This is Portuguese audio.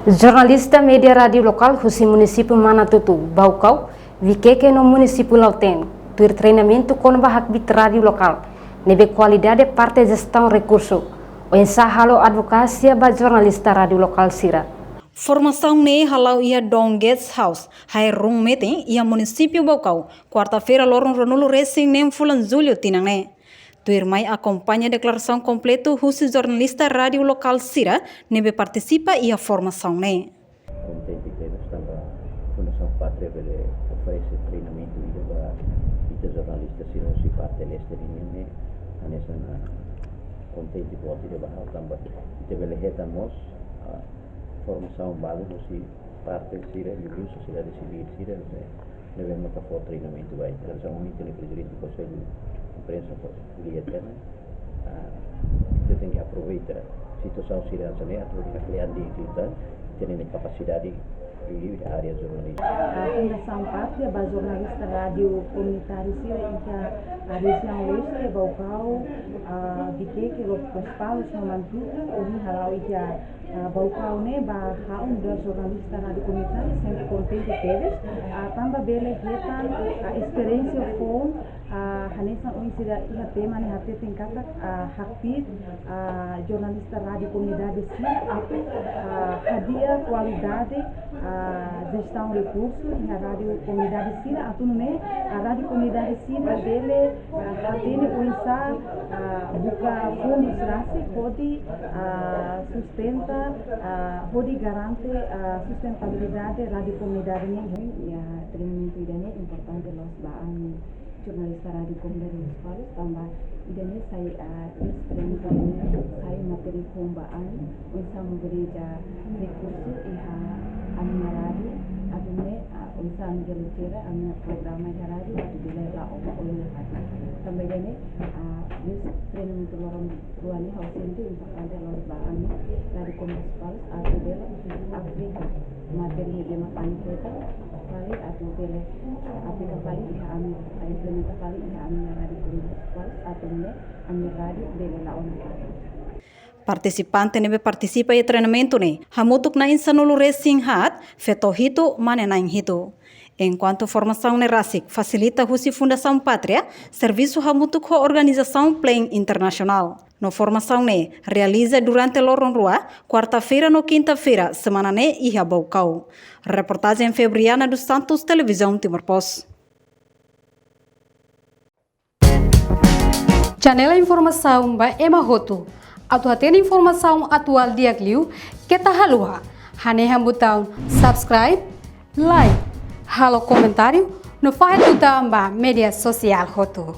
Jornalista media rádio local do município Manatutu, Baucau, viqueque no município Lauten, ter treinamento com a rádio local, nebe qualidade parte gestão recurso, o ensahalo advocacia ba jornalista rádio local sira. Formação ne halau ia Dong Guest House, hai rung meeting ia município Baucau, quarta-feira lorong Ronulo Racing nem fulan julho tinang. Tu irmai acompanha a declaração completa do jornalista rádio local Sira, nebe participa e a formação ne. Contente que nós estamos a Fundação Pátria oferece treinamento para jornalistas Sira se parte desta linha, nessa contente que você deve também deve retamos a formação básica se parte Sira e o sociedade civil Sira devemos fazer treinamento vai trazer muito no presidente do conselho imprensa via eterna, você tem que aproveitar a situação cidadã, a criar identidade, tendo capacidade de área jornalística. A Fundação Pátria, a jornalista rádio comunitária e a região leste, Baucau, de que os paus no Mantutu, o Halau e a Baucau, né, a jornalista rádio comunitária, sempre contente deles, também bele retan a experiência com Hanesa Unisida ia tema ne hati tingkat hakpit jornalista rádio comunidade sim hadiah qualidade gestão recurso e a rádio comunidade sim atune a rádio comunidade sim dele hatine uisa buka fundos rasi pode sustenta pode garante sustentabilidade rádio comunidade ne ya treinamento ini importante los baan jornalista rádio comunidade municipal tambah idane saya experience ini saya materi kumbaan bisa memberi rekursi iha amna rádio adune bisa menjelajah amna program rádio atau bila la oleh tambah idane training untuk orang tuanya harus itu importante los baan rádio municipal atau bila Afrika materi dia makan kita kali atau bila Afrika kali iha amna implementa kali iha amna rádio municipal atau amna rádio bila la Participante nebe participa e treinamento ne. Hamutuk na insanulu racing hat, feto hito mane na hito. Enquanto formação ne RASIC facilita husi Fundação Pátria, serviço hamutuk ho organização Plan Internacional. No formação ne realiza durante lorong rua, quarta-feira no quinta-feira, semana ne iha Baucau. Reportagem Febriana dos Santos, Televisão Timor-Post. Janela informação ba Emahoto. Atau tendo informação atual dia kliu, kita halua. Hane hambutão subscribe, like, halo comentário, no faz tudo ba media social hoto.